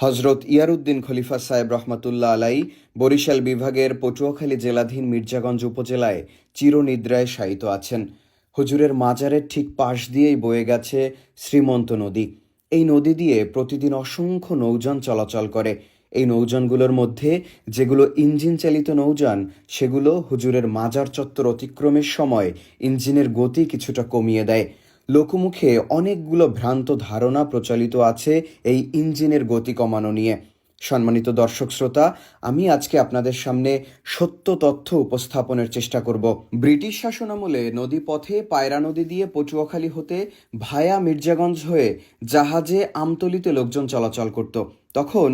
হজরত ইয়ারউদ্দিন খলিফা সাহেব রহমাতুল্লাহ আলাই বরিশাল বিভাগের পটুয়াখালী জেলাধীন মির্জাগঞ্জ উপজেলায় চিরনিদ্রায় শায়িত আছেন। হুজুরের মাজারের ঠিক পাশ দিয়েই বয়ে গেছে শ্রীমন্ত নদী। এই নদী দিয়ে প্রতিদিন অসংখ্য নৌযান চলাচল করে। এই নৌযানগুলোর মধ্যে যেগুলো ইঞ্জিন চালিত নৌযান, সেগুলো হুজুরের মাজার চত্বর অতিক্রমের সময় ইঞ্জিনের গতি কিছুটা কমিয়ে দেয়। লোকমুখে অনেকগুলো ভ্রান্ত ধারণা প্রচলিত আছে এই ইঞ্জিনের গতি কমানো নিয়ে। সম্মানিত দর্শক শ্রোতা, আমি আজকে আপনাদের সামনে সত্য তথ্য উপস্থাপনের চেষ্টা করব। ব্রিটিশ শাসনামলে নদীপথে পায়রা নদী দিয়ে পটুয়াখালী হতে ভায়া মির্জাগঞ্জ হয়ে জাহাজে আমতলীতে লোকজন চলাচল করত। তখন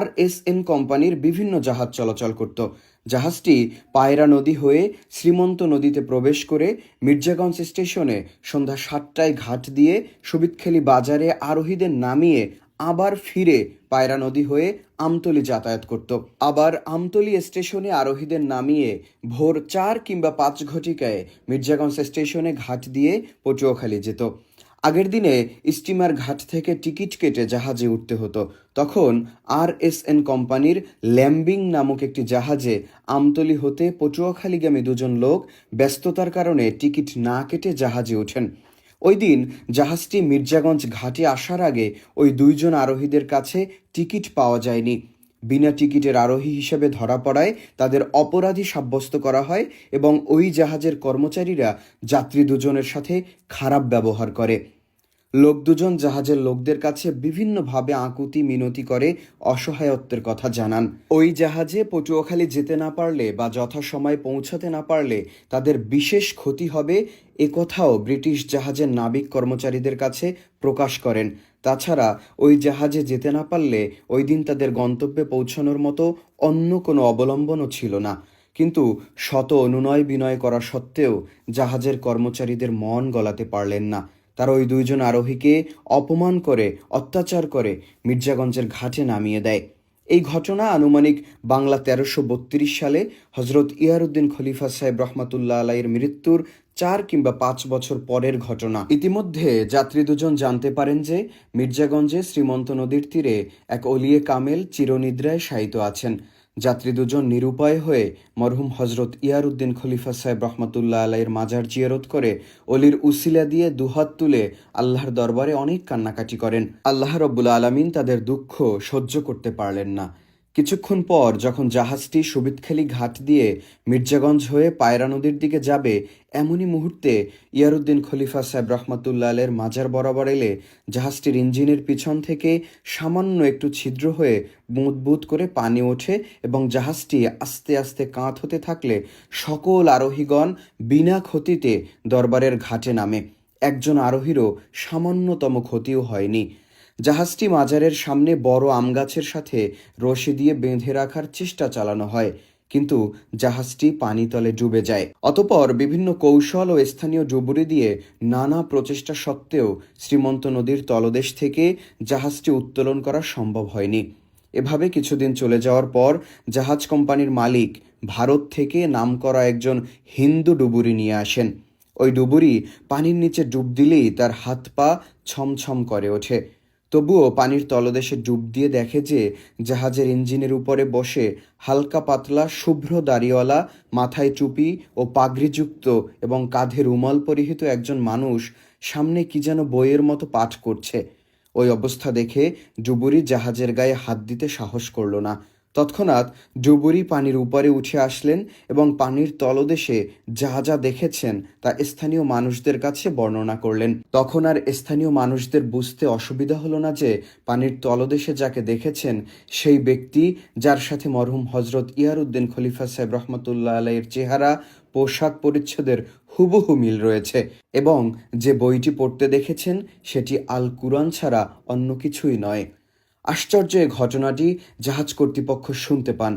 RSN কোম্পানির বিভিন্ন জাহাজ চলাচল করত। জাহাজটি পায়রা নদী হয়ে শ্রীমন্ত নদীতে প্রবেশ করে মির্জাগঞ্জ স্টেশনে সন্ধ্যা 7টায় ঘাট দিয়ে সুবিদখালী বাজারে আরোহীদের নামিয়ে আবার ফিরে পায়রা নদী হয়ে আমতলী যাতায়াত করত। আবার আমতলী স্টেশনে আরোহীদের নামিয়ে ভোর 4 কিংবা 5 ঘটিকায় মির্জাগঞ্জ স্টেশনে ঘাট দিয়ে পটুয়াখালী যেত। আগের দিনে স্টিমার ঘাট থেকে টিকিট কেটে জাহাজে উঠতে হতো। তখন RSN কোম্পানির ল্যাম্বিং নামক একটি জাহাজে আমতলী হতে পটুয়াখালীগামী দুজন লোক ব্যস্ততার কারণে টিকিট না কেটে জাহাজে ওঠেন। ওই দিন জাহাজটি মির্জাগঞ্জ ঘাটে আসার আগে ওই দুইজন আরোহীদের কাছে টিকিট পাওয়া যায়নি। বিনা টিকিটের আরোহী হিসেবে ধরা পড়ায় তাদের অপরাধী সাব্যস্ত করা হয় এবং ওই জাহাজের কর্মচারীরা যাত্রী দুজনের সাথে খারাপ ব্যবহার করে। লোক দুজন জাহাজের লোকদের কাছে বিভিন্নভাবে আকুতি মিনতি করে অসহায়ত্বের কথা জানান। ওই জাহাজে পটুয়াখালী যেতে না পারলে বা যথাসময়ে পৌঁছাতে না পারলে তাদের বিশেষ ক্ষতি হবে, একথাও ব্রিটিশ জাহাজের নাবিক কর্মচারীদের কাছে প্রকাশ করেন। তাছাড়া ওই জাহাজে যেতে না পারলে ওই দিন তাদের গন্তব্যে পৌঁছানোর মতো অন্য কোনো অবলম্বনও ছিল না। কিন্তু শত অনুনয় বিনয় করা সত্ত্বেও জাহাজের কর্মচারীদের মন গলাতে পারলেন না। তারা ওই দুইজন আরোহীকে অপমান করে, অত্যাচার করে মির্জাগঞ্জের ঘাটে নামিয়ে দেয়। এই ঘটনা আনুমানিক বাংলা 1332 সালে হজরত ইয়ারউদ্দিন খলিফা সাহেব রহমাতুল্লাহ আলাইয়ের মৃত্যুর 4 কিংবা 5 বছর পরের ঘটনা। ইতিমধ্যে যাত্রী দুজন জানতে পারেন যে মির্জাগঞ্জে শ্রীমন্ত নদীর তীরে এক অলিয়ে কামেল চিরনিদ্রায় শায়িত আছেন। যাত্রী দুজন নিরুপায় হয়ে মরহুম হজরত ইয়ারউদ্দিন খলিফা সাহেব রহমাতুল্লাহ আলাইয়ের মাজার জিয়ারত করে অলির উসিলা দিয়ে দুহাত তুলে আল্লাহর দরবারে অনেক কান্নাকাটি করেন। আল্লাহ রব্বুল আলামিন তাদের দুঃখ সহ্য করতে পারলেন না। কিছুক্ষণ পর যখন জাহাজটি সুবিদখালী ঘাট দিয়ে মির্জাগঞ্জ হয়ে পায়রা নদীর দিকে যাবে, এমনই মুহূর্তে ইয়ারউদ্দিন খলিফা সাহেব রহমাতুল্লাহ আলাইয়ের মাজার বরাবর এলে জাহাজটির ইঞ্জিনের পিছন থেকে সামান্য একটু ছিদ্র হয়ে বুঁদ বুঁদ করে পানি ওঠে এবং জাহাজটি আস্তে আস্তে কাঁত হতে থাকলে সকল আরোহীগণ বিনা ক্ষতিতে দরবারের ঘাটে নামে। একজন আরোহীরও সামান্যতম ক্ষতিও হয়নি। জাহাজটি মাজারের সামনে বড় আম গাছের সাথে রশি দিয়ে বেঁধে রাখার চেষ্টা চালানো হয়, কিন্তু জাহাজটি পানিতলে ডুবে যায়। অতঃপর বিভিন্ন কৌশল ও স্থানীয় ডুবুরি দিয়ে নানা প্রচেষ্টা সত্ত্বেও শ্রীমন্ত নদীর তলদেশ থেকে জাহাজটি উত্তোলন করা সম্ভব হয়নি। এভাবে কিছুদিন চলে যাওয়ার পর জাহাজ কোম্পানির মালিক ভারত থেকে নামকরা একজন হিন্দু ডুবুরি নিয়ে আসেন। ওই ডুবুরি পানির নিচে ডুব দিলেই তার হাত পা ছমছম করে ওঠে। তবুও পানির তলদেশে ডুব দিয়ে দেখে যে জাহাজের ইঞ্জিনের উপরে বসে হালকা পাতলা শুভ্র দাড়িওয়ালা, মাথায় টুপি ও পাগড়িযুক্ত এবং কাঁধে রুমাল পরিহিত একজন মানুষ সামনে কি যেন বইয়ের মতো পাঠ করছে। ওই অবস্থা দেখে ডুবুরি জাহাজের গায়ে হাত দিতে সাহস করল না। তৎক্ষণাৎ ডুবুরি পানির উপরে উঠে আসলেন এবং পানির তলদেশে যা যা দেখেছেন তা স্থানীয় মানুষদের কাছে বর্ণনা করলেন। তখন আর স্থানীয় মানুষদের বুঝতে অসুবিধা হলো না যে পানির তলদেশে যাকে দেখেছেন সেই ব্যক্তি যার সাথে মরহুম হজরত ইয়ারউদ্দিন খলিফা সাহেব রহমতুল্লাহ আলাইয়ের চেহারা, পোশাক পরিচ্ছদের হুবহু মিল রয়েছে এবং যে বইটি পড়তে দেখেছেন সেটি আল কুরআন ছাড়া অন্য কিছুই নয়। আশ্চর্য এ ঘটনাটি জাহাজ কর্তৃপক্ষ শুনতে পান।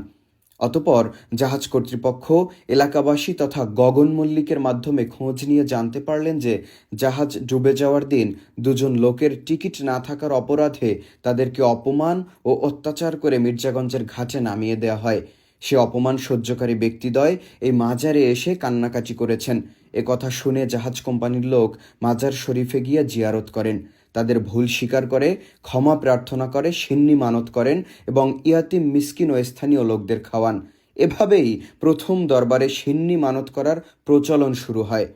অতঃপর জাহাজ কর্তৃপক্ষ এলাকাবাসী তথা গগন মল্লিকের মাধ্যমে খোঁজ নিয়ে জানতে পারলেন যে জাহাজ ডুবে যাওয়ার দিন দুজন লোকের টিকিট না থাকার অপরাধে তাদেরকে অপমান ও অত্যাচার করে মির্জাগঞ্জের ঘাটে নামিয়ে দেওয়া হয়। সে অপমান সহ্যকারী ব্যক্তিদ্বয় এই মাজারে এসে কান্নাকাটি করেছেন। এ কথা শুনে জাহাজ কোম্পানির লোক মাজার শরীফে গিয়ে জিয়ারত করেন। তাদের ভুল স্বীকার করে, ক্ষমা প্রার্থনা করে, সিন্নি মানত করেন এবং ইয়াতিম, মিসকিন ও স্থানীয় লোকদের খাওয়ান। এভাবেই প্রথম দরবারে সিন্নি মানত করার প্রচলন শুরু হয়।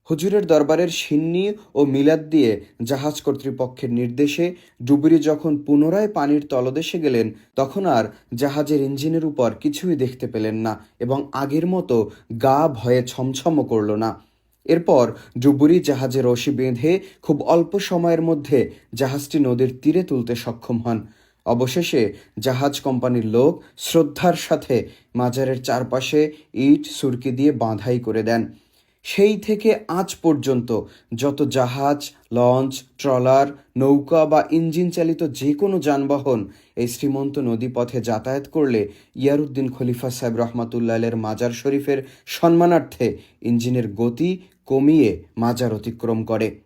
হুজুরের দরবারের সিন্নি ও মিলাদ দিয়ে জাহাজ কর্তৃপক্ষের নির্দেশে ডুবুরি যখন পুনরায় পানির তলদেশে গেলেন, তখন আর জাহাজের ইঞ্জিনের উপর কিছুই দেখতে পেলেন না এবং আগের মতো গা ভয়ে ছমছমও করল না। এরপর ডুবুরি জাহাজে রশি বেঁধে খুব অল্প সময়ের মধ্যে জাহাজটি নদীর তীরে তুলতে সক্ষম হন। অবশেষে জাহাজ কোম্পানির লোক শ্রদ্ধার সাথে মাজারের চারপাশে ইট সুরকি দিয়ে বাঁধাই করে দেন। সেই থেকে আজ পর্যন্ত যত জাহাজ, লঞ্চ, ট্রলার, নৌকা বা ইঞ্জিন চালিত যে কোনো যানবাহন এই শ্রীমন্ত নদীপথে যাতায়াত করলে ইয়ারউদ্দিন খলিফা সাহেব রহমাতুল্লাহের মাজার শরীফের সম্মানার্থে ইঞ্জিনের গতি কমিয়ে মাজার অতিক্রম করে।